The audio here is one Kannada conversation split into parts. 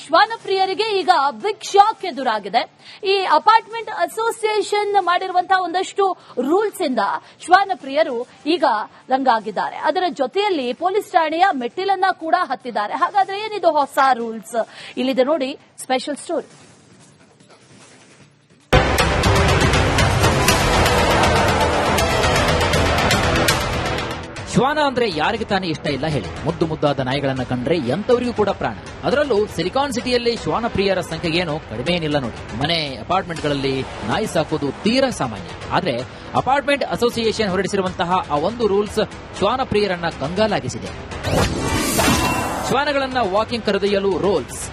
ಶ್ವಾನಪ್ರಿಯರಿಗೆ ಈಗ ಬಿಗ್ ಶಾಕ್ ಎದುರಾಗಿದೆ. ಈ ಅಪಾರ್ಟ್ಮೆಂಟ್ ಅಸೋಸಿಯೇಷನ್ ಮಾಡಿರುವಂತಹ ಒಂದಷ್ಟು ರೂಲ್ಸ್ ಇಂದ ಶ್ವಾನಪ್ರಿಯರು ಈಗ ರಂಗಾಗಿದ್ದಾರೆ. ಅದರ ಜೊತೆಯಲ್ಲಿ ಪೊಲೀಸ್ ಠಾಣೆಯ ಮೆಟ್ಟಿಲನ್ನ ಕೂಡ ಹತ್ತಿದ್ದಾರೆ. ಹಾಗಾದ್ರೆ ಏನಿದು ಹೊಸ ರೂಲ್ಸ್? ಇಲ್ಲಿದೆ ನೋಡಿ ಸ್ಪೆಷಲ್ ಸ್ಟೋರಿ. ಶ್ವಾನ ಅಂದ್ರೆ ಯಾರಿಗೆ ತಾನೇ ಇಷ್ಟ ಇಲ್ಲ ಹೇಳಿ. ಮುದ್ದು ಮುದ್ದಾದ ನಾಯಿಗಳನ್ನ ಕಂಡ್ರೆ ಎಂತವರಿಗೂ ಕೂಡ ಪ್ರಾಣ. ಅದರಲ್ಲೂ ಸಿಲಿಕಾನ್ ಸಿಟಿಯಲ್ಲಿ ಶ್ವಾನ ಪ್ರಿಯರ ಸಂಖ್ಯೆಗೇನು ಕಡಿಮೆ ಏನಿಲ್ಲ ನೋಡಿ. ಮನೆ ಅಪಾರ್ಟ್ಮೆಂಟ್ಗಳಲ್ಲಿ ನಾಯಿ ಸಾಕೋದು ತೀರಾ ಸಾಮಾನ್ಯ. ಆದ್ರೆ ಅಪಾರ್ಟ್ಮೆಂಟ್ ಅಸೋಸಿಯೇಷನ್ ಹೊರಡಿಸಿರುವಂತಹ ಆ ಒಂದು ರೂಲ್ಸ್ ಶ್ವಾನ ಪ್ರಿಯರನ್ನ ಕಂಗಾಲಾಗಿಸಿದೆ. ಶ್ವಾನಗಳನ್ನ ವಾಕಿಂಗ್ ಕರೆದೊಯ್ಯಲು ರೂಲ್ಸ್.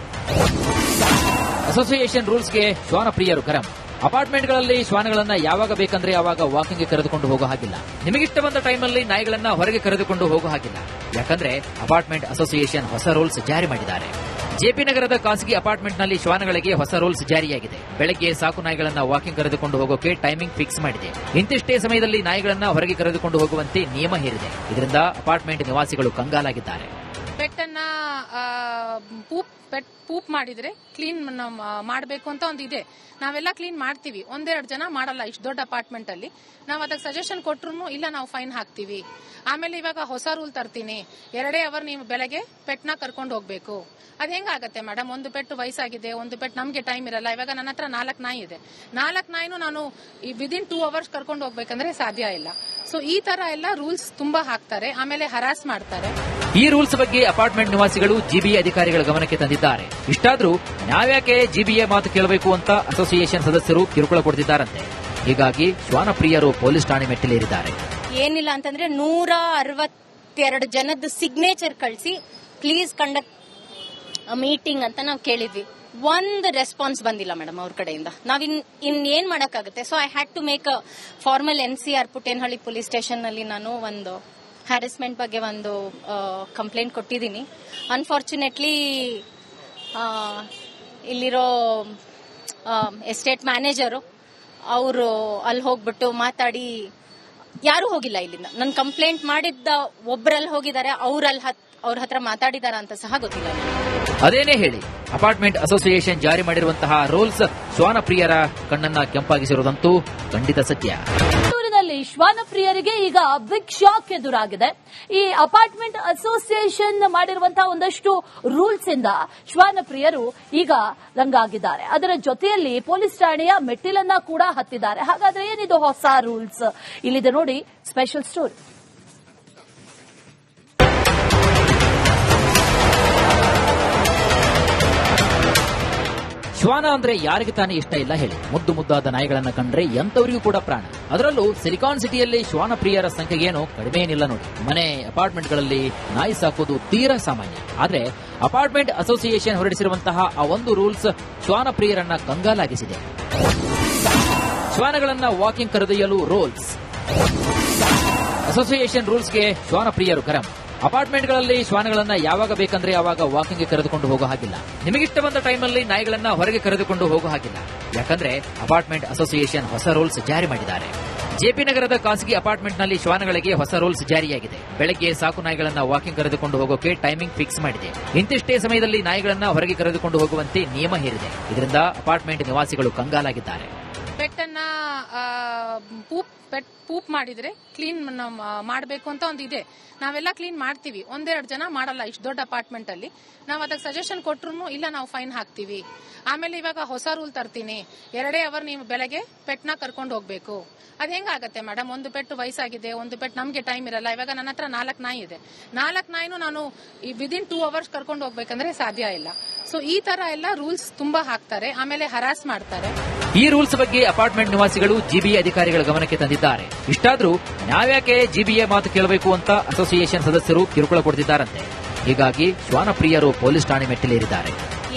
ಅಸೋಸಿಯೇಷನ್ ರೂಲ್ಸ್ಗೆ ಶ್ವಾನ ಪ್ರಿಯರು ಗರಂ. ಅಪಾರ್ಟ್ಮೆಂಟ್ಗಳಲ್ಲಿ ಶ್ವಾನಗಳನ್ನ ಯಾವಾಗ ಬೇಕಂದ್ರೆ ಯಾವಾಗ ವಾಕಿಂಗ್ಗೆ ಕರೆದುಕೊಂಡು ಹೋಗೋ ಹಾಗಿಲ್ಲ. ನಿಮಗಿಷ್ಟ ಬಂದ ಟೈಮಲ್ಲಿ ನಾಯಿಗಳನ್ನ ಹೊರಗೆ ಕರೆದುಕೊಂಡು ಹೋಗೋ ಹಾಗಿಲ್ಲ. ಯಾಕಂದ್ರೆ ಅಪಾರ್ಟ್ಮೆಂಟ್ ಅಸೋಸಿಯೇಷನ್ ಹೊಸ ರೂಲ್ಸ್ ಜಾರಿ ಮಾಡಿದ್ದಾರೆ. ಜೆಪಿ ನಗರದ ಖಾಸಗಿ ಅಪಾರ್ಟ್ಮೆಂಟ್ನಲ್ಲಿ ಶ್ವಾನಗಳಿಗೆ ಹೊಸ ರೂಲ್ಸ್ ಜಾರಿಯಾಗಿದೆ. ಬೆಳಗ್ಗೆ ಸಾಕು ನಾಯಿಗಳನ್ನ ವಾಕಿಂಗ್ ಕರೆದುಕೊಂಡು ಹೋಗೋಕೆ ಟೈಮಿಂಗ್ ಫಿಕ್ಸ್ ಮಾಡಿದೆ. ಇಂತಿಷ್ಟೇ ಸಮಯದಲ್ಲಿ ನಾಯಿಗಳನ್ನ ಹೊರಗೆ ಕರೆದುಕೊಂಡು ಹೋಗುವಂತೆ ನಿಯಮ ಹೇರಿದೆ. ಇದರಿಂದ ಅಪಾರ್ಟ್ಮೆಂಟ್ ನಿವಾಸಿಗಳು ಕಂಗಾಲಾಗಿದ್ದಾರೆ. ಪೆಟ್ಟನ್ನ ಪೂಪ್ ಮಾಡಿದ್ರೆ ಕ್ಲೀನ್ ಮಾಡಬೇಕು ಅಂತ ಒಂದು ಇದೆ. ನಾವೆಲ್ಲ ಕ್ಲೀನ್ ಮಾಡ್ತೀವಿ, ಒಂದೆರಡು ಜನ ಮಾಡಲ್ಲ. ಇಷ್ಟು ದೊಡ್ಡ ಅಪಾರ್ಟ್ಮೆಂಟ್ ಅಲ್ಲಿ ನಾವು ಅದಕ್ಕೆ ಸಜೆಷನ್ ಕೊಟ್ರು ಇಲ್ಲ ನಾವು ಫೈನ್ ಹಾಕ್ತಿವಿ. ಆಮೇಲೆ ಇವಾಗ ಹೊಸ ರೂಲ್ ತರ್ತೀನಿ, 2 ಅವರ್ ನೀವು ಬೆಳಗ್ಗೆ ಪೆಟ್ನ ಕರ್ಕೊಂಡು ಹೋಗ್ಬೇಕು. ಅದ್ ಹೆಂಗಾಗತ್ತೆ ಮೇಡಮ್? ಒಂದು ಪೆಟ್ಟು ವಯಸ್ಸಾಗಿದೆ, ಒಂದು ಪೆಟ್ಟು ನಮ್ಗೆ ಟೈಮ್ ಇರಲ್ಲ. ಇವಾಗ ನನ್ನ ಹತ್ರ 4 ನಾಯಿ ಇದೆ. 4 ನಾಯಿನೂ ನಾನು ವಿದಿನ್ 2 ಅವರ್ಸ್ ಕರ್ಕೊಂಡು ಹೋಗ್ಬೇಕಂದ್ರೆ ಸಾಧ್ಯ ಇಲ್ಲ. ಸೊ ಈ ತರ ಎಲ್ಲ ರೂಲ್ಸ್ ತುಂಬಾ ಹಾಕ್ತಾರೆ, ಆಮೇಲೆ ಹರಾಸ್ ಮಾಡ್ತಾರೆ. ಈ ರೂಲ್ಸ್ ಬಗ್ಗೆ ಅಪಾರ್ಟ್ಮೆಂಟ್ ನಿವಾಸಿಗಳು ಜಿಬಿಎ ಅಧಿಕಾರಿಗಳ ಗಮನಕ್ಕೆ ತಂದಿದ್ದಾರೆ. ಇಷ್ಟಾದ್ರೂ ನಾವ್ಯಾಕೆ ಜಿಬಿಎ ಮಾತು ಕೇಳಬೇಕು ಅಂತ ಅಸೋಸಿಯೇಷನ್ ಸದಸ್ಯರು ಕಿರುಕುಳ ಕೊಡ್ತಿದ್ದಾರಂತೆ. ಹೀಗಾಗಿ ಶ್ವಾನಪ್ರಿಯರು ಪೊಲೀಸ್ ಠಾಣೆ ಮೆಟ್ಟಿಲೇರಿದ್ದಾರೆ. ಏನಿಲ್ಲ ಅಂತಂದ್ರೆ 162 ಜನದ ಸಿಗ್ನೇಚರ್ ಕಳಿಸಿ ಪ್ಲೀಸ್ ಕಂಡಕ್ಟ್ ಮೀಟಿಂಗ್ ಅಂತ ನಾವು ಕೇಳಿದ್ವಿ. ಒಂದು ರೆಸ್ಪಾನ್ಸ್ ಬಂದಿಲ್ಲ ಮೇಡಮ್ ಅವ್ರ ಕಡೆಯಿಂದ. ನಾವ್ ಏನ್ ಮಾಡಕ್ಕಾಗುತ್ತೆ? So I had to make a formal NCR Puttenahalli police station ನಲ್ಲಿ ನಾನು ಒಂದು ಹ್ಯಾರಸ್ಮೆಂಟ್ ಬಗ್ಗೆ ಒಂದು ಕಂಪ್ಲೇಂಟ್ ಕೊಟ್ಟಿದ್ದೀನಿ. ಅನ್ಫಾರ್ಚುನೇಟ್ಲಿ ಇಲ್ಲಿರೋ ಎಸ್ಟೇಟ್ ಮ್ಯಾನೇಜರು ಅವರು ಅಲ್ಲಿ ಹೋಗ್ಬಿಟ್ಟು ಮಾತಾಡಿ, ಯಾರು ಹೋಗಿಲ್ಲ ಇಲ್ಲಿಂದ. ನನ್ನ ಕಂಪ್ಲೇಂಟ್ ಮಾಡಿದ್ದ ಒಬ್ಬರಲ್ಲಿ ಹೋಗಿದ್ದಾರೆ, ಅವ್ರ ಹತ್ರ ಮಾತಾಡಿದಾರ ಅಂತ ಸಹ ಗೊತ್ತಿಲ್ಲ. ಅದೇನೇ ಹೇಳಿ, ಅಪಾರ್ಟ್ಮೆಂಟ್ ಅಸೋಸಿಯೇಷನ್ ಜಾರಿ ಮಾಡಿರುವಂತಹ ರೂಲ್ಸ್ ಶ್ವಾನಪ್ರಿಯರ ಕಣ್ಣನ್ನ ಕೆಂಪಾಗಿಸಿರುವುದಂತೂ ಖಂಡಿತ ಸತ್ಯ. ಶ್ವಾನಪ್ರಿಯರಿಗೆ ಈಗ ಬಿಗ್ ಶಾಕ್ ಎದುರಾಗಿದೆ. ಈ ಅಪಾರ್ಟ್ಮೆಂಟ್ ಅಸೋಸಿಯೇಷನ್ ಮಾಡಿರುವಂತಹ ಒಂದಷ್ಟು ರೂಲ್ಸ್ ಇಂದ ಶ್ವಾನಪ್ರಿಯರು ಈಗ ರಂಗಾಗಿದ್ದಾರೆ. ಅದರ ಜೊತೆಯಲ್ಲಿ ಪೊಲೀಸ್ ಠಾಣೆಯ ಮೆಟ್ಟಿಲನ್ನ ಕೂಡ ಹತ್ತಿದ್ದಾರೆ. ಹಾಗಾದ್ರೆ ಏನಿದು ಹೊಸ ರೂಲ್ಸ್? ಇಲ್ಲಿದೆ ನೋಡಿ ಸ್ಪೆಷಲ್ ಸ್ಟೋರಿ. ಶ್ವಾನ ಅಂದ್ರೆ ಯಾರಿಗೆ ತಾನೇ ಇಷ್ಟ ಇಲ್ಲ ಹೇಳಿ. ಮುದ್ದು ಮುದ್ದಾದ ನಾಯಿಗಳನ್ನ ಕಂಡ್ರೆ ಎಂತವರಿಗೂ ಕೂಡ ಪ್ರಾಣ. ಅದರಲ್ಲೂ ಸಿಲಿಕಾನ್ ಸಿಟಿಯಲ್ಲಿ ಶ್ವಾನ ಪ್ರಿಯರ ಸಂಖ್ಯೆಗೇನು ಕಡಿಮೆ ಏನಿಲ್ಲ ನೋಡಿ. ಮನೆ ಅಪಾರ್ಟ್ಮೆಂಟ್ಗಳಲ್ಲಿ ನಾಯಿ ಸಾಕೋದು ತೀರಾ ಸಾಮಾನ್ಯ. ಆದ್ರೆ ಅಪಾರ್ಟ್ಮೆಂಟ್ ಅಸೋಸಿಯೇಷನ್ ಹೊರಡಿಸಿರುವಂತಹ ಆ ಒಂದು ರೂಲ್ಸ್ ಶ್ವಾನ ಪ್ರಿಯರನ್ನ ಕಂಗಾಲಾಗಿಸಿದೆ. ಶ್ವಾನಗಳನ್ನ ವಾಕಿಂಗ್ ಕರೆದೊಯ್ಯಲು ರೂಲ್ಸ್. ಅಸೋಸಿಯೇಷನ್ ರೂಲ್ಸ್ಗೆ ಶ್ವಾನ ಪ್ರಿಯರು ಗರಂ. ಅಪಾರ್ಟ್ಮೆಂಟ್ಗಳಲ್ಲಿ ಶ್ವಾನಗಳನ್ನ ಯಾವಾಗ ಬೇಕಂದ್ರೆ ಯಾವಾಗ ವಾಕಿಂಗ್ಗೆ ಕರೆದುಕೊಂಡು ಹೋಗೋ ಹಾಗಿಲ್ಲ. ನಿಮಗಿಷ್ಟ ಬಂದ ಟೈಮಲ್ಲಿ ನಾಯಿಗಳನ್ನ ಹೊರಗೆ ಕರೆದುಕೊಂಡು ಹೋಗೋ ಹಾಗಿಲ್ಲ. ಯಾಕಂದ್ರೆ ಅಪಾರ್ಟ್ಮೆಂಟ್ ಅಸೋಸಿಯೇಷನ್ ಹೊಸ ರೂಲ್ಸ್ ಜಾರಿ ಮಾಡಿದ್ದಾರೆ. ಜೆಪಿ ನಗರದ ಖಾಸಗಿ ಅಪಾರ್ಟ್ಮೆಂಟ್ನಲ್ಲಿ ಶ್ವಾನಗಳಿಗೆ ಹೊಸ ರೂಲ್ಸ್ ಜಾರಿಯಾಗಿದೆ. ಬೆಳಗ್ಗೆ ಸಾಕು ನಾಯಿಗಳನ್ನ ವಾಕಿಂಗ್ ಕರೆದುಕೊಂಡು ಹೋಗೋಕೆ ಟೈಮಿಂಗ್ ಫಿಕ್ಸ್ ಮಾಡಿದೆ. ಇಂತಿಷ್ಟೇ ಸಮಯದಲ್ಲಿ ನಾಯಿಗಳನ್ನ ಹೊರಗೆ ಕರೆದುಕೊಂಡು ಹೋಗುವಂತೆ ನಿಯಮ ಹೇರಿದೆ. ಇದರಿಂದ ಅಪಾರ್ಟ್ಮೆಂಟ್ ನಿವಾಸಿಗಳು ಕಂಗಾಲಾಗಿದ್ದಾರೆ. ಪೆಟ್ಟನ್ನ ಪೂಪ್ ಮಾಡಿದ್ರೆ ಕ್ಲೀನ್ ಮಾಡಬೇಕು ಅಂತ ಒಂದು ಇದೆ. ನಾವೆಲ್ಲ ಕ್ಲೀನ್ ಮಾಡ್ತೀವಿ, ಒಂದೆರಡು ಜನ ಮಾಡಲ್ಲ. ಇಷ್ಟು ದೊಡ್ಡ ಅಪಾರ್ಟ್ಮೆಂಟ್ ಅಲ್ಲಿ ನಾವು ಅದಕ್ಕೆ ಸಜೆಷನ್ ಕೊಟ್ರು ಇಲ್ಲ ನಾವು ಫೈನ್ ಹಾಕ್ತಿವಿ. ಆಮೇಲೆ ಇವಾಗ ಹೊಸ ರೂಲ್ ತರ್ತೀನಿ, 2 ಅವರ್ ನೀವು ಬೆಳಗ್ಗೆ ಪೆಟ್ನ ಕರ್ಕೊಂಡು ಹೋಗ್ಬೇಕು. ಅದ್ ಹೆಂಗಾಗತ್ತೆ ಮೇಡಮ್? ಒಂದು ಪೆಟ್ಟು ವಯಸ್ಸಾಗಿದೆ, ಒಂದು ಪೆಟ್ಟು ನಮ್ಗೆ ಟೈಮ್ ಇರಲ್ಲ. ಇವಾಗ ನನ್ನ ಹತ್ರ 4 ನಾಯಿ ಇದೆ. 4 ನಾಯಿನೂ ನಾನು ವಿದಿನ್ 2 ಅವರ್ಸ್ ಕರ್ಕೊಂಡು ಹೋಗ್ಬೇಕಂದ್ರೆ ಸಾಧ್ಯ ಇಲ್ಲ. ಸೊ ಈ ತರ ಎಲ್ಲ ರೂಲ್ಸ್ ತುಂಬಾ ಹಾಕ್ತಾರೆ, ಆಮೇಲೆ ಹರಾಸ್ ಮಾಡ್ತಾರೆ. ಈ ರೂಲ್ಸ್ ಬಗ್ಗೆ ಅಪಾರ್ಟ್ಮೆಂಟ್ ನಿವಾಸಿಗಳು ಜಿಬಿಎ ಅಧಿಕಾರಿಗಳ ಗಮನಕ್ಕೆ ತಂದಿದ್ದಾರೆ. ಇಷ್ಟಾದ್ರೂ ನಾವ್ಯಾಕೆ ಜಿಬಿಎ ಮಾತು ಕೇಳಬೇಕು ಅಂತ ಅಸೋಸಿಯೇಷನ್ ಸದಸ್ಯರು ಕಿರುಕುಳ ಕೊಡ್ತಿದ್ದಾರಂತೆ. ಹೀಗಾಗಿ ಶ್ವಾನಪ್ರಿಯರು ಪೊಲೀಸ್ ಠಾಣೆ ಮೆಟ್ಟಿಲೇರಿದ್ದಾರೆ.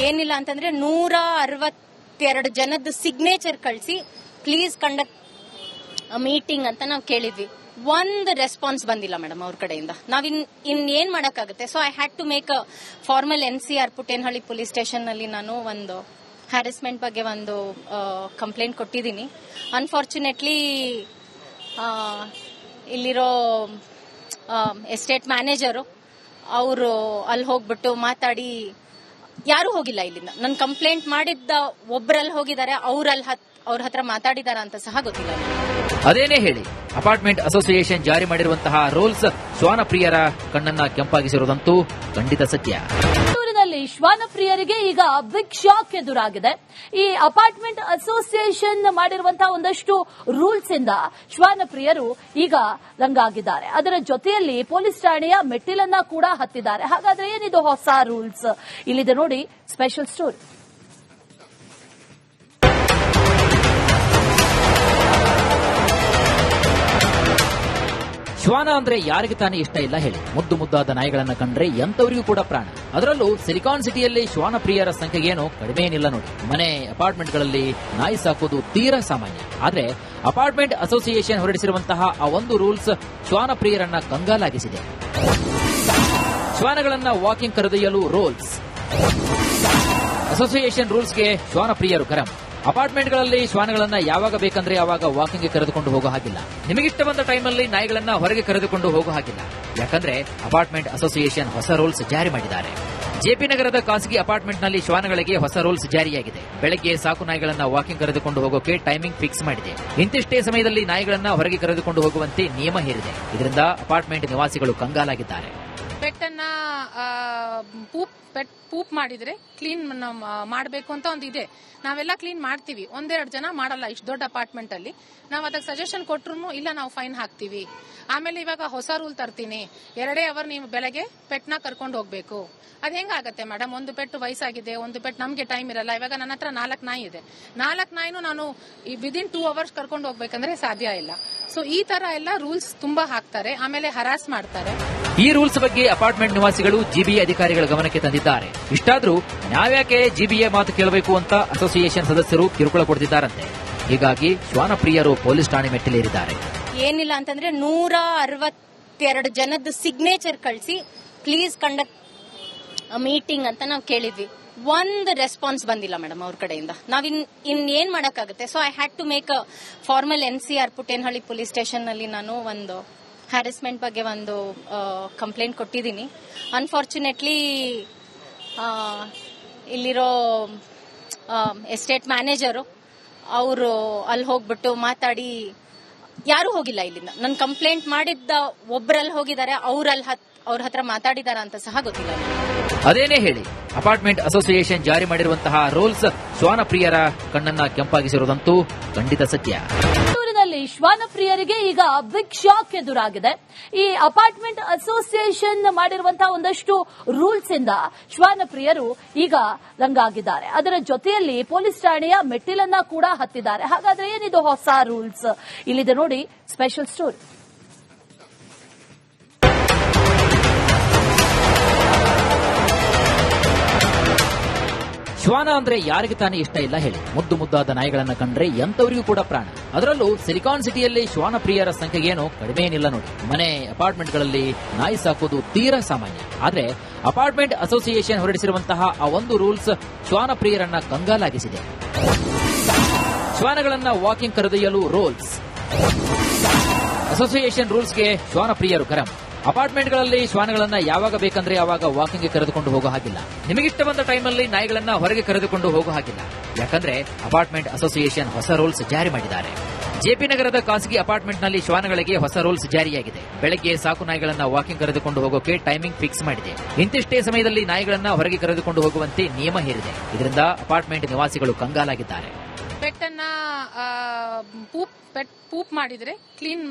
ಏನಿಲ್ಲ ಅಂತಂದ್ರೆ 162 ಜನದ ಸಿಗ್ನೇಚರ್ ಕಳಿಸಿ ಪ್ಲೀಸ್ ಕಂಡಕ್ಟ್ ಮೀಟಿಂಗ್ ಅಂತ ನಾವು ಕೇಳಿದ್ವಿ. ಒಂದು ರೆಸ್ಪಾನ್ಸ್ ಬಂದಿಲ್ಲ ಮೇಡಮ್ ಅವ್ರ ಕಡೆಯಿಂದ. ನಾವ್ ಏನ್ ಮಾಡಕ್ಕಾಗುತ್ತೆ? So I had to make a formal NCR Puttenahalli police station ನಲ್ಲಿ ನಾನು ಒಂದು ಹ್ಯಾರಸ್ಮೆಂಟ್ ಬಗ್ಗೆ ಒಂದು ಕಂಪ್ಲೇಂಟ್ ಕೊಟ್ಟಿದ್ದೀನಿ. ಅನ್ಫಾರ್ಚುನೇಟ್ಲಿ ಇಲ್ಲಿರೋ ಎಸ್ಟೇಟ್ ಮ್ಯಾನೇಜರು ಅವರು ಅಲ್ಲಿ ಹೋಗ್ಬಿಟ್ಟು ಮಾತಾಡಿ, ಯಾರು ಹೋಗಿಲ್ಲ ಇಲ್ಲಿಂದ. ನಾನು ಕಂಪ್ಲೇಂಟ್ ಮಾಡಿದ್ದ ಒಬ್ರಲ್ಲಿ ಹೋಗಿದ್ದಾರೆ, ಅವ್ರ ಹತ್ರ ಮಾತಾಡಿದಾರ ಅಂತ ಸಹ ಗೊತ್ತಿಲ್ಲ. ಅದೇನೇ ಹೇಳಿ, ಅಪಾರ್ಟ್ಮೆಂಟ್ ಅಸೋಸಿಯೇಷನ್ ಜಾರಿ ಮಾಡಿರುವಂತಹ ರೂಲ್ಸ್ ಶ್ವಾನಪ್ರಿಯರ ಕಣ್ಣನ್ನ ಕೆಂಪಾಗಿಸಿರುವುದಂತೂ ಖಂಡಿತ ಸತ್ಯ. ಬೆಂಗಳೂರಿನಲ್ಲಿ ಶ್ವಾನಪ್ರಿಯರಿಗೆ ಈಗ ಬಿಗ್ ಶಾಕ್ ಎದುರಾಗಿದೆ. ಈ ಅಪಾರ್ಟ್ಮೆಂಟ್ ಅಸೋಸಿಯೇಷನ್ ಮಾಡಿರುವಂತಹ ಒಂದಷ್ಟು ರೂಲ್ಸ್ ಇಂದ ಶ್ವಾನಪ್ರಿಯರು ಈಗ ರಂಗಾಗಿದ್ದಾರೆ. ಅದರ ಜೊತೆಯಲ್ಲಿ ಪೊಲೀಸ್ ಠಾಣೆಯ ಮೆಟ್ಟಿಲನ್ನ ಕೂಡ ಹತ್ತಿದ್ದಾರೆ. ಹಾಗಾದ್ರೆ ಏನಿದು ಹೊಸ ರೂಲ್ಸ್? ಇಲ್ಲಿದೆ ನೋಡಿ ಸ್ಪೆಷಲ್ ಸ್ಟೋರಿ. ಶ್ವಾನ ಅಂದ್ರೆ ಯಾರಿಗೆ ತಾನೇ ಇಷ್ಟ ಇಲ್ಲ ಹೇಳಿ. ಮುದ್ದು ಮುದ್ದಾದ ನಾಯಿಗಳನ್ನ ಕಂಡ್ರೆ ಎಂತವರಿಗೂ ಕೂಡ ಪ್ರಾಣ. ಅದರಲ್ಲೂ ಸಿಲಿಕಾನ್ ಸಿಟಿಯಲ್ಲಿ ಶ್ವಾನ ಪ್ರಿಯರ ಸಂಖ್ಯೆಗೇನು ಕಡಿಮೆ ಏನಿಲ್ಲ ನೋಡಿ. ಮನೆ ಅಪಾರ್ಟ್ಮೆಂಟ್ಗಳಲ್ಲಿ ನಾಯಿ ಸಾಕೋದು ತೀರಾ ಸಾಮಾನ್ಯ. ಆದ್ರೆ ಅಪಾರ್ಟ್ಮೆಂಟ್ ಅಸೋಸಿಯೇಷನ್ ಹೊರಡಿಸಿರುವಂತಹ ಆ ಒಂದು ರೂಲ್ಸ್ ಶ್ವಾನ ಪ್ರಿಯರನ್ನ ಕಂಗಾಲಾಗಿಸಿದೆ. ಶ್ವಾನಗಳನ್ನ ವಾಕಿಂಗ್ ಕರೆದೊಯ್ಯಲು ರೂಲ್ಸ್. ಅಸೋಸಿಯೇಷನ್ ರೂಲ್ಸ್ಗೆ ಶ್ವಾನ ಪ್ರಿಯರು ಗರಂ. ಅಪಾರ್ಟ್ಮೆಂಟ್ಗಳಲ್ಲಿ ಶ್ವಾನಗಳನ್ನ ಯಾವಾಗ ಬೇಕಂದ್ರೆ ಯಾವಾಗ ವಾಕಿಂಗ್ಗೆ ಕರೆದುಕೊಂಡು ಹೋಗೋ ಹಾಗಿಲ್ಲ. ನಿಮಗಿಷ್ಟ ಬಂದ ಟೈಮಲ್ಲಿ ನಾಯಿಗಳನ್ನ ಹೊರಗೆ ಕರೆದುಕೊಂಡು ಹೋಗೋ ಹಾಗಿಲ್ಲ. ಯಾಕಂದ್ರೆ ಅಪಾರ್ಟ್ಮೆಂಟ್ ಅಸೋಸಿಯೇಷನ್ ಹೊಸ ರೂಲ್ಸ್ ಜಾರಿ ಮಾಡಿದ್ದಾರೆ. ಜೆಪಿ ನಗರದ ಖಾಸಗಿ ಅಪಾರ್ಟ್ಮೆಂಟ್ನಲ್ಲಿ ಶ್ವಾನಗಳಿಗೆ ಹೊಸ ರೂಲ್ಸ್ ಜಾರಿಯಾಗಿದೆ. ಬೆಳಗ್ಗೆ ಸಾಕು ನಾಯಿಗಳನ್ನ ವಾಕಿಂಗ್ ಕರೆದುಕೊಂಡು ಹೋಗೋಕೆ ಟೈಮಿಂಗ್ ಫಿಕ್ಸ್ ಮಾಡಿದೆ. ಇಂತಿಷ್ಟೇ ಸಮಯದಲ್ಲಿ ನಾಯಿಗಳನ್ನ ಹೊರಗೆ ಕರೆದುಕೊಂಡು ಹೋಗುವಂತೆ ನಿಯಮ ಹೇರಿದೆ. ಇದರಿಂದ ಅಪಾರ್ಟ್ಮೆಂಟ್ ನಿವಾಸಿಗಳು ಕಂಗಾಲಾಗಿದ್ದಾರೆ. ಪೆಟ್ಟನ್ನ ಪೂಪ್ ಮಾಡಿದ್ರೆ ಕ್ಲೀನ್ ಮಾಡಬೇಕು ಅಂತ ಒಂದು ಇದೆ. ನಾವೆಲ್ಲ ಕ್ಲೀನ್ ಮಾಡ್ತೀವಿ, ಒಂದೆರಡು ಜನ ಮಾಡಲ್ಲ. ಇಷ್ಟು ದೊಡ್ಡ ಅಪಾರ್ಟ್ಮೆಂಟ್ ಅಲ್ಲಿ ನಾವು ಅದಕ್ಕೆ ಸಜೆಷನ್ ಕೊಟ್ರು ಇಲ್ಲ ನಾವು ಫೈನ್ ಹಾಕ್ತಿವಿ. ಆಮೇಲೆ ಇವಾಗ ಹೊಸ ರೂಲ್ ತರ್ತೀನಿ, 2 ಅವರ್ ನೀವು ಬೆಳಗ್ಗೆ ಪೆಟ್ನ ಕರ್ಕೊಂಡು ಹೋಗ್ಬೇಕು. ಅದ್ ಹೆಂಗಾಗತ್ತೆ ಮೇಡಮ್? ಒಂದು ಪೆಟ್ಟು ವಯಸ್ಸಾಗಿದೆ, ಒಂದು ಪೆಟ್ಟು ನಮ್ಗೆ ಟೈಮ್ ಇರಲ್ಲ. ಇವಾಗ ನನ್ನ ಹತ್ರ 4 ನಾಯಿ ಇದೆ. 4 ನಾಯಿನೂ ನಾನು ವಿದಿನ್ 2 ಅವರ್ಸ್ ಕರ್ಕೊಂಡು ಹೋಗ್ಬೇಕಂದ್ರೆ ಸಾಧ್ಯ ಇಲ್ಲ. ಸೊ ಈ ತರ ಎಲ್ಲ ರೂಲ್ಸ್ ತುಂಬಾ ಹಾಕ್ತಾರೆ, ಆಮೇಲೆ ಹರಾಸ್ ಮಾಡ್ತಾರೆ. ಈ ರೂಲ್ಸ್ ಬಗ್ಗೆ ಅಪಾರ್ಟ್ಮೆಂಟ್ ನಿವಾಸಿಗಳು ಜಿಬಿಎ ಅಧಿಕಾರಿಗಳ ಗಮನಕ್ಕೆ ತಂದಿದ್ದಾರೆ. ಇಷ್ಟಾದ್ರೂ ನಾವ್ಯಾಕೆ ಜಿಬಿಎ ಮಾತು ಕೇಳಬೇಕು ಅಂತ ಅಸೋಸಿಯೇಷನ್ ಸದಸ್ಯರು ಕಿರುಕುಳ ಕೊಡ್ತಿದ್ದಾರಂತೆ. ಹೀಗಾಗಿ ಶ್ವಾನಪ್ರಿಯರು ಪೊಲೀಸ್ ಠಾಣೆ ಮೆಟ್ಟಿಲೇರಿದ್ದಾರೆ. ಏನಿಲ್ಲ ಅಂತಂದ್ರೆ 162 ಜನದ ಸಿಗ್ನೇಚರ್ ಕಳಿಸಿ ಪ್ಲೀಸ್ ಕಂಡಕ್ಟ್ ಮೀಟಿಂಗ್ ಅಂತ ನಾವು ಕೇಳಿದ್ವಿ. ಒಂದು ರೆಸ್ಪಾನ್ಸ್ ಬಂದಿಲ್ಲ ಮೇಡಮ್ ಅವ್ರ ಕಡೆಯಿಂದ. ನಾವ್ ಏನ್ ಮಾಡಕ್ಕಾಗುತ್ತೆ? So I had to make a formal NCR Puttenahalli police station ನಲ್ಲಿ ನಾನು ಒಂದು ಹ್ಯಾರಸ್ಮೆಂಟ್ ಬಗ್ಗೆ ಒಂದು ಕಂಪ್ಲೇಂಟ್ ಕೊಟ್ಟಿದ್ದೀನಿ. ಅನ್ಫಾರ್ಚುನೇಟ್ಲಿ ಇಲ್ಲಿರೋ ಎಸ್ಟೇಟ್ ಮ್ಯಾನೇಜರು ಅವರು ಅಲ್ಲಿ ಹೋಗ್ಬಿಟ್ಟು ಮಾತಾಡಿ, ಯಾರು ಹೋಗಿಲ್ಲ ಇಲ್ಲಿಂದ. ನಾನು ಕಂಪ್ಲೇಂಟ್ ಮಾಡಿದ್ದ ಒಬ್ರಲ್ಲಿ ಹೋಗಿದ್ದಾರೆ, ಅವ್ರ ಹತ್ರ ಮಾತಾಡಿದಾರ ಅಂತ ಸಹ ಗೊತ್ತಿಲ್ಲ. ಅದೇನೇ ಹೇಳಿ, ಅಪಾರ್ಟ್ಮೆಂಟ್ ಅಸೋಸಿಯೇಷನ್ ಜಾರಿ ಮಾಡಿರುವಂತಹ ರೂಲ್ಸ್ ಶ್ವಾನಪ್ರಿಯರ ಕಣ್ಣನ್ನ ಕೆಂಪಾಗಿಸಿರುವುದಂತೂ ಖಂಡಿತ ಸತ್ಯ. ಬೆಂಗಳೂರಿನಲ್ಲಿ ಶ್ವಾನಪ್ರಿಯರಿಗೆ ಈಗ ಬಿಗ್ ಶಾಕ್ ಎದುರಾಗಿದೆ. ಈ ಅಪಾರ್ಟ್ಮೆಂಟ್ ಅಸೋಸಿಯೇಷನ್ ಮಾಡಿರುವಂತಹ ಒಂದಷ್ಟು ರೂಲ್ಸ್ ಇಂದ ಶ್ವಾನಪ್ರಿಯರು ಈಗ ರಂಗಾಗಿದ್ದಾರೆ. ಅದರ ಜೊತೆಯಲ್ಲಿ ಪೊಲೀಸ್ ಠಾಣೆಯ ಮೆಟ್ಟಿಲನ್ನ ಕೂಡ ಹತ್ತಿದ್ದಾರೆ. ಹಾಗಾದ್ರೆ ಏನಿದು ಹೊಸ ರೂಲ್ಸ್? ಇಲ್ಲಿದೆ ನೋಡಿ ಸ್ಪೆಷಲ್ ಸ್ಟೋರಿ. ಶ್ವಾನ ಅಂದ್ರೆ ಯಾರಿಗೆ ತಾನೇ ಇಷ್ಟ ಇಲ್ಲ ಹೇಳಿ. ಮುದ್ದು ಮುದ್ದಾದ ನಾಯಿಗಳನ್ನ ಕಂಡ್ರೆ ಎಂತವರಿಗೂ ಕೂಡ ಪ್ರಾಣ. ಅದರಲ್ಲೂ ಸಿಲಿಕಾನ್ ಸಿಟಿಯಲ್ಲಿ ಶ್ವಾನ ಪ್ರಿಯರ ಸಂಖ್ಯೆಗೇನು ಕಡಿಮೆ ಏನಿಲ್ಲ ನೋಡಿ. ಮನೆ ಅಪಾರ್ಟ್ಮೆಂಟ್ಗಳಲ್ಲಿ ನಾಯಿ ಸಾಕೋದು ತೀರಾ ಸಾಮಾನ್ಯ. ಆದ್ರೆ ಅಪಾರ್ಟ್ಮೆಂಟ್ ಅಸೋಸಿಯೇಷನ್ ಹೊರಡಿಸಿರುವಂತಹ ಆ ಒಂದು ರೂಲ್ಸ್ ಶ್ವಾನ ಪ್ರಿಯರನ್ನ ಕಂಗಾಲಾಗಿಸಿದೆ. ಶ್ವಾನಗಳನ್ನ ವಾಕಿಂಗ್ ಕರೆದೊಯ್ಯಲು ರೂಲ್ಸ್. ಅಸೋಸಿಯೇಷನ್ ರೂಲ್ಸ್ಗೆ ಶ್ವಾನ ಪ್ರಿಯರು ಗರಂ. ಅಪಾರ್ಟ್ಮೆಂಟ್ಗಳಲ್ಲಿ ಶ್ವಾನಗಳನ್ನ ಯಾವಾಗ ಬೇಕಂದ್ರೆ ಯಾವಾಗ ವಾಕಿಂಗ್ಗೆ ಕರೆದುಕೊಂಡು ಹೋಗೋ ಹಾಗಿಲ್ಲ. ನಿಮಗಿಷ್ಟ ಬಂದ ಟೈಮಲ್ಲಿ ನಾಯಿಗಳನ್ನ ಹೊರಗೆ ಕರೆದುಕೊಂಡು ಹೋಗೋ ಹಾಗಿಲ್ಲ. ಯಾಕಂದ್ರೆ ಅಪಾರ್ಟ್ಮೆಂಟ್ ಅಸೋಸಿಯೇಷನ್ ಹೊಸ ರೂಲ್ಸ್ ಜಾರಿ ಮಾಡಿದ್ದಾರೆ. ಜೆಪಿ ನಗರದ ಖಾಸಗಿ ಅಪಾರ್ಟ್ಮೆಂಟ್ನಲ್ಲಿ ಶ್ವಾನಗಳಿಗೆ ಹೊಸ ರೂಲ್ಸ್ ಜಾರಿಯಾಗಿದೆ. ಬೆಳಗ್ಗೆ ಸಾಕು ನಾಯಿಗಳನ್ನ ವಾಕಿಂಗ್ ಕರೆದುಕೊಂಡು ಹೋಗೋಕೆ ಟೈಮಿಂಗ್ ಫಿಕ್ಸ್ ಮಾಡಿದೆ. ಇಂತಿಷ್ಟೇ ಸಮಯದಲ್ಲಿ ನಾಯಿಗಳನ್ನ ಹೊರಗೆ ಕರೆದುಕೊಂಡು ಹೋಗುವಂತೆ ನಿಯಮ ಹೇರಿದೆ. ಇದರಿಂದ ಅಪಾರ್ಟ್ಮೆಂಟ್ ನಿವಾಸಿಗಳು ಕಂಗಾಲಾಗಿದ್ದಾರೆ. ಪೆಟ್ಟನ್ನ ಪೂಪ್ ಮಾಡಿದ್ರೆ ಕ್ಲೀನ್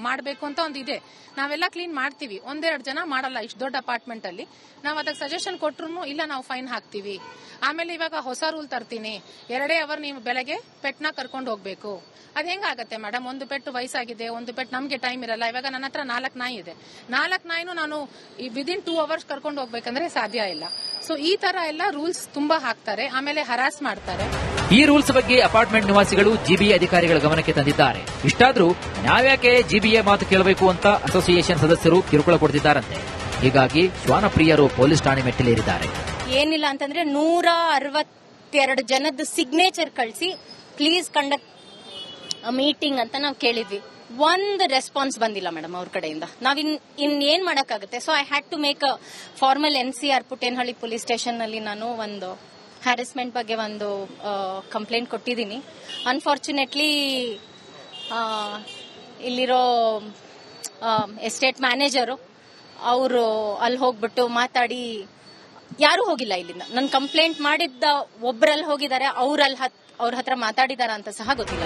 ಮಾಡಬೇಕು ಅಂತ ಒಂದು ಇದೆ. ನಾವೆಲ್ಲ ಕ್ಲೀನ್ ಮಾಡ್ತೀವಿ, ಒಂದೆರಡು ಜನ ಮಾಡಲ್ಲ. ಇಷ್ಟು ದೊಡ್ಡ ಅಪಾರ್ಟ್ಮೆಂಟ್ ಅಲ್ಲಿ ನಾವು ಅದಕ್ಕೆ ಸಜೆಷನ್ ಕೊಟ್ರು ಇಲ್ಲ ನಾವು ಫೈನ್ ಹಾಕ್ತಿವಿ. ಆಮೇಲೆ ಇವಾಗ ಹೊಸ ರೂಲ್ ತರ್ತೀನಿ, 2 ಅವರ್ ನೀವು ಬೆಳಗ್ಗೆ ಪೆಟ್ನ ಕರ್ಕೊಂಡು ಹೋಗ್ಬೇಕು. ಅದ್ ಹೆಂಗಾಗತ್ತೆ ಮೇಡಮ್? ಒಂದು ಪೆಟ್ಟು ವಯಸ್ಸಾಗಿದೆ, ಒಂದು ಪೆಟ್ಟು ನಮ್ಗೆ ಟೈಮ್ ಇರಲ್ಲ. ಇವಾಗ ನನ್ನ ಹತ್ರ 4 ನಾಯಿ ಇದೆ. 4 ನಾಯಿನೂ ನಾನು ವಿದಿನ್ 2 ಅವರ್ಸ್ ಕರ್ಕೊಂಡು ಹೋಗ್ಬೇಕಂದ್ರೆ ಸಾಧ್ಯ ಇಲ್ಲ. ಸೊ ಈ ತರ ಎಲ್ಲ ರೂಲ್ಸ್ ತುಂಬಾ ಹಾಕ್ತಾರೆ, ಆಮೇಲೆ ಹರಾಸ್ ಮಾಡ್ತಾರೆ. ಈ ರೂಲ್ಸ್ ಬಗ್ಗೆ ಅಪಾರ್ಟ್ಮೆಂಟ್ ನಿವಾಸಿಗಳು ಜಿಬಿಎ ಅಧಿಕಾರಿಗಳ ಗಮನಕ್ಕೆ ತಂದಿದ್ದಾರೆ. ಇಷ್ಟಾದ್ರೂ ನಾವ್ಯಾಕೆ ಜಿಬಿಎ ಮಾತು ಕೇಳಬೇಕು ಅಂತ ಅಸೋಸಿಯೇಷನ್ ಸದಸ್ಯರು ಕಿರುಕುಳ ಕೊಡ್ತಿದ್ದಾರಂತೆ. ಹೀಗಾಗಿ ಶ್ವಾನಪ್ರಿಯರು ಪೊಲೀಸ್ ಠಾಣೆ ಮೆಟ್ಟಿಲೇರಿದ್ದಾರೆ. ಏನಿಲ್ಲ ಅಂತಂದ್ರೆ 162 ಜನದ ಸಿಗ್ನೇಚರ್ ಕಳಿಸಿ ಪ್ಲೀಸ್ ಕಂಡಕ್ಟ್ ಮೀಟಿಂಗ್ ಅಂತ ನಾವು ಕೇಳಿದ್ವಿ. ಒಂದು ರೆಸ್ಪಾನ್ಸ್ ಬಂದಿಲ್ಲ ಮೇಡಮ್ ಅವ್ರ ಕಡೆಯಿಂದ. ನಾವ್ ಏನ್ ಮಾಡಕ್ಕಾಗುತ್ತೆ. So I had to make a formal NCR Puttenahalli police station ನಲ್ಲಿ ನಾನು ಒಂದು ಹ್ಯಾರಸ್ಮೆಂಟ್ ಬಗ್ಗೆ ಒಂದು ಕಂಪ್ಲೇಂಟ್ ಕೊಟ್ಟಿದ್ದೀನಿ. ಅನ್ಫಾರ್ಚುನೇಟ್ಲಿ ಇಲ್ಲಿರೋ ಎಸ್ಟೇಟ್ ಮ್ಯಾನೇಜರು ಅವರು ಅಲ್ಲಿ ಹೋಗ್ಬಿಟ್ಟು ಮಾತಾಡಿ, ಯಾರು ಹೋಗಿಲ್ಲ ಇಲ್ಲಿಂದ. ನನ್ನ ಕಂಪ್ಲೇಂಟ್ ಮಾಡಿದ್ದ ಒಬ್ರಲ್ಲಿ ಹೋಗಿದ್ದಾರೆ, ಅವ್ರ ಹತ್ರ ಮಾತಾಡಿದಾರ ಅಂತ ಸಹ ಗೊತ್ತಿಲ್ಲ.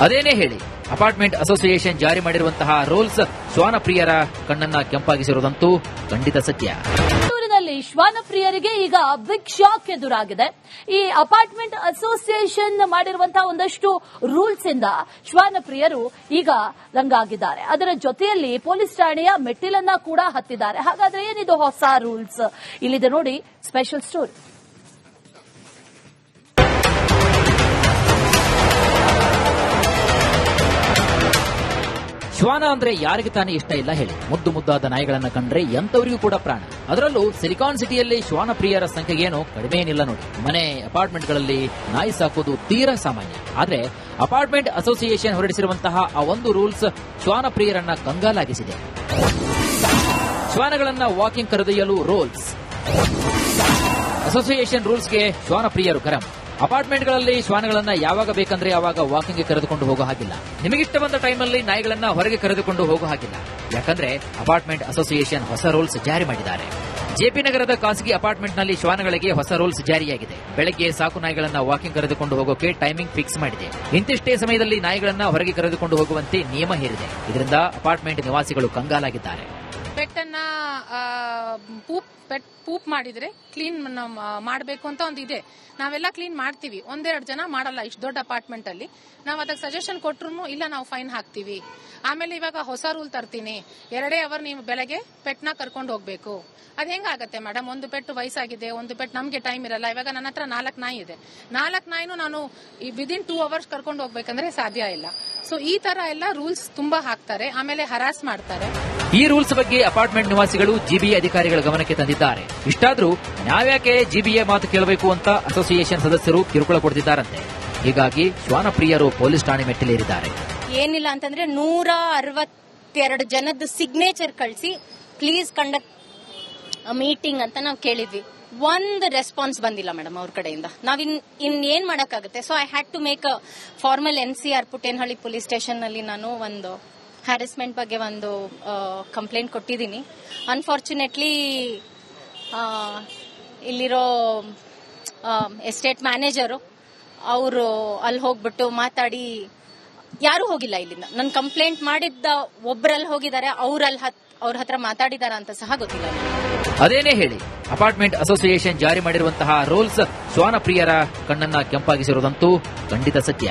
ಅದೇನೇ ಹೇಳಿ, ಅಪಾರ್ಟ್ಮೆಂಟ್ ಅಸೋಸಿಯೇಷನ್ ಜಾರಿ ಮಾಡಿರುವಂತಹ ರೂಲ್ಸ್ ಶ್ವಾನಪ್ರಿಯರ ಕಣ್ಣನ್ನ ಕೆಂಪಾಗಿಸಿರುವುದಂತೂ ಖಂಡಿತ ಸತ್ಯ. ಬೆಂಗಳೂರಿನಲ್ಲಿ ಶ್ವಾನಪ್ರಿಯರಿಗೆ ಈಗ ಬಿಗ್ ಶಾಕ್ ಎದುರಾಗಿದೆ. ಈ ಅಪಾರ್ಟ್ಮೆಂಟ್ ಅಸೋಸಿಯೇಷನ್ ಮಾಡಿರುವಂತಹ ಒಂದಷ್ಟು ರೂಲ್ಸ್ ಇಂದ ಶ್ವಾನಪ್ರಿಯರು ಈಗ ರಂಗಾಗಿದ್ದಾರೆ. ಅದರ ಜೊತೆಯಲ್ಲಿ ಪೊಲೀಸ್ ಠಾಣೆಯ ಮೆಟ್ಟಿಲನ್ನ ಕೂಡ ಹತ್ತಿದ್ದಾರೆ. ಹಾಗಾದ್ರೆ ಏನಿದು ಹೊಸ ರೂಲ್ಸ್? ಇಲ್ಲಿದೆ ನೋಡಿ ಸ್ಪೆಷಲ್ ಸ್ಟೋರಿ. ಶ್ವಾನ ಅಂದ್ರೆ ಯಾರಿಗೆ ತಾನೇ ಇಷ್ಟ ಇಲ್ಲ ಹೇಳಿ. ಮುದ್ದು ಮುದ್ದಾದ ನಾಯಿಗಳನ್ನ ಕಂಡ್ರೆ ಎಂತವರಿಗೂ ಕೂಡ ಪ್ರಾಣ. ಅದರಲ್ಲೂ ಸಿಲಿಕಾನ್ ಸಿಟಿಯಲ್ಲಿ ಶ್ವಾನ ಪ್ರಿಯರ ಸಂಖ್ಯೆ ಏನು ಕಡಿಮೆ ಏನಿಲ್ಲ ನೋಡಿ. ಮನೆ ಅಪಾರ್ಟ್ಮೆಂಟ್ಗಳಲ್ಲಿ ನಾಯಿ ಸಾಕೋದು ತೀರಾ ಸಾಮಾನ್ಯ. ಆದ್ರೆ ಅಪಾರ್ಟ್ಮೆಂಟ್ ಅಸೋಸಿಯೇಷನ್ ಹೊರಡಿಸಿರುವಂತಹ ಆ ಒಂದು ರೂಲ್ಸ್ ಶ್ವಾನ ಪ್ರಿಯರನ್ನ ಕಂಗಾಲಾಗಿಸಿದೆ. ಶ್ವಾನಗಳನ್ನ ವಾಕಿಂಗ್ ಕರೆದೊಯ್ಯಲು ರೂಲ್ಸ್. ಅಸೋಸಿಯೇಷನ್ ರೂಲ್ಸ್ಗೆ ಶ್ವಾನ ಪ್ರಿಯರು ಗರಂ. ಅಪಾರ್ಟ್ಮೆಂಟ್ಗಳಲ್ಲಿ ಶ್ವಾನಗಳನ್ನ ಯಾವಾಗ ಬೇಕಂದ್ರೆ ಯಾವಾಗ ವಾಕಿಂಗ್ಗೆ ಕರೆದುಕೊಂಡು ಹೋಗೋ ಹಾಗಿಲ್ಲ. ನಿಮಗಿಷ್ಟ ಬಂದ ಟೈಮಲ್ಲಿ ನಾಯಿಗಳನ್ನ ಹೊರಗೆ ಕರೆದುಕೊಂಡು ಹೋಗೋ ಹಾಗಿಲ್ಲ. ಯಾಕಂದ್ರೆ ಅಪಾರ್ಟ್ಮೆಂಟ್ ಅಸೋಸಿಯೇಷನ್ ಹೊಸ ರೂಲ್ಸ್ ಜಾರಿ ಮಾಡಿದ್ದಾರೆ. ಜೆಪಿ ನಗರದ ಖಾಸಗಿ ಅಪಾರ್ಟ್ಮೆಂಟ್ನಲ್ಲಿ ಶ್ವಾನಗಳಿಗೆ ಹೊಸ ರೂಲ್ಸ್ ಜಾರಿಯಾಗಿದೆ. ಬೆಳಗ್ಗೆ ಸಾಕು ನಾಯಿಗಳನ್ನ ವಾಕಿಂಗ್ ಕರೆದುಕೊಂಡು ಹೋಗೋಕೆ ಟೈಮಿಂಗ್ ಫಿಕ್ಸ್ ಮಾಡಿದೆ. ಇಂತಿಷ್ಟೇ ಸಮಯದಲ್ಲಿ ನಾಯಿಗಳನ್ನ ಹೊರಗೆ ಕರೆದುಕೊಂಡು ಹೋಗುವಂತೆ ನಿಯಮ ಹೇರಿದೆ. ಇದರಿಂದ ಅಪಾರ್ಟ್ಮೆಂಟ್ ನಿವಾಸಿಗಳು ಕಂಗಾಲಾಗಿದ್ದಾರೆ. ಪೆಟ್ಟನ್ನ ಪೂಪ್ ಮಾಡಿದ್ರೆ ಕ್ಲೀನ್ ಮಾಡಬೇಕು ಅಂತ ಒಂದು ಇದೆ. ನಾವೆಲ್ಲ ಕ್ಲೀನ್ ಮಾಡ್ತೀವಿ, ಒಂದೆರಡು ಜನ ಮಾಡಲ್ಲ. ಇಷ್ಟು ದೊಡ್ಡ ಅಪಾರ್ಟ್ಮೆಂಟ್ ಅಲ್ಲಿ ನಾವು ಅದಕ್ಕೆ ಸಜೆಷನ್ ಕೊಟ್ರು ಇಲ್ಲ ನಾವು ಫೈನ್ ಹಾಕ್ತಿವಿ. ಆಮೇಲೆ ಇವಾಗ ಹೊಸ ರೂಲ್ ತರ್ತೀನಿ, 2 ಅವರ್ ನೀವು ಬೆಳಗ್ಗೆ ಪೆಟ್ನ ಕರ್ಕೊಂಡು ಹೋಗ್ಬೇಕು. ಅದ್ ಹೆಂಗಾಗತ್ತೆ ಮೇಡಮ್? ಒಂದು ಪೆಟ್ಟು ವಯಸ್ಸಾಗಿದೆ, ಒಂದು ಪೆಟ್ಟು ನಮ್ಗೆ ಟೈಮ್ ಇರಲ್ಲ. ಇವಾಗ ನನ್ನ ಹತ್ರ 4 ನಾಯಿ ಇದೆ. 4 ನಾಯಿನೂ ನಾನು ವಿದಿನ್ 2 ಅವರ್ಸ್ ಕರ್ಕೊಂಡು ಹೋಗ್ಬೇಕಂದ್ರೆ ಸಾಧ್ಯ ಇಲ್ಲ. ಸೊ ಈ ತರ ಎಲ್ಲ ರೂಲ್ಸ್ ತುಂಬಾ ಹಾಕ್ತಾರೆ, ಆಮೇಲೆ ಹರಾಸ್ ಮಾಡ್ತಾರೆ. ಈ ರೂಲ್ಸ್ ಬಗ್ಗೆ ಅಪಾರ್ಟ್ಮೆಂಟ್ ನಿವಾಸಿಗಳು ಜಿಬಿಎ ಅಧಿಕಾರಿಗಳ ಗಮನಕ್ಕೆ ತಂದಿದ್ದಾರೆ. ಇಷ್ಟಾದ್ರೂ ನಾವ್ಯಾಕೆ ಜಿಬಿಎ ಮಾತು ಕೇಳಬೇಕು ಅಂತ ಅಸೋಸಿಯೇಷನ್ ಸದಸ್ಯರು ಕಿರುಕುಳ ಕೊಡ್ತಿದ್ದಾರಂತೆ. ಹೀಗಾಗಿ ಶ್ವಾನಪ್ರಿಯರು ಪೊಲೀಸ್ ಠಾಣೆ ಮೆಟ್ಟಿಲೇರಿದ್ದಾರೆ. ಏನಿಲ್ಲ ಅಂತಂದ್ರೆ 162 ಜನದ ಸಿಗ್ನೇಚರ್ ಕಳಿಸಿ ಪ್ಲೀಸ್ ಕಂಡಕ್ಟ್ ಮೀಟಿಂಗ್ ಅಂತ ನಾವು ಕೇಳಿದ್ವಿ. ಒಂದು ರೆಸ್ಪಾನ್ಸ್ ಬಂದಿಲ್ಲ ಮೇಡಮ್ ಅವ್ರ ಕಡೆಯಿಂದ. ನಾವ್ ಏನ್ ಮಾಡಕ್ಕಾಗುತ್ತೆ. So I had to make a formal NCR Puttenahalli police station ನಲ್ಲಿ ನಾನು ಒಂದು ಹ್ಯಾರಸ್ಮೆಂಟ್ ಬಗ್ಗೆ ಒಂದು ಕಂಪ್ಲೇಂಟ್ ಕೊಟ್ಟಿದ್ದೀನಿ. ಅನ್ಫಾರ್ಚುನೇಟ್ಲಿ ಇಲ್ಲಿರೋ ಎಸ್ಟೇಟ್ ಮ್ಯಾನೇಜರು ಅವರು ಅಲ್ಲಿ ಹೋಗ್ಬಿಟ್ಟು ಮಾತಾಡಿ, ಯಾರು ಹೋಗಿಲ್ಲ ಇಲ್ಲಿಂದ. ನನ್ನ ಕಂಪ್ಲೇಂಟ್ ಮಾಡಿದ್ದ ಒಬ್ರಲ್ಲಿ ಹೋಗಿದ್ದಾರೆ, ಅವ್ರ ಹತ್ರ ಮಾತಾಡಿದಾರ ಅಂತ ಸಹ ಗೊತ್ತಿಲ್ಲ. ಅದೇನೇ ಹೇಳಿ, ಅಪಾರ್ಟ್ಮೆಂಟ್ ಅಸೋಸಿಯೇಷನ್ ಜಾರಿ ಮಾಡಿರುವಂತಹ ರೂಲ್ಸ್ ಶ್ವಾನಪ್ರಿಯರ ಕಣ್ಣನ್ನ ಕೆಂಪಾಗಿಸಿರುವುದಂತೂ ಖಂಡಿತ ಸತ್ಯ.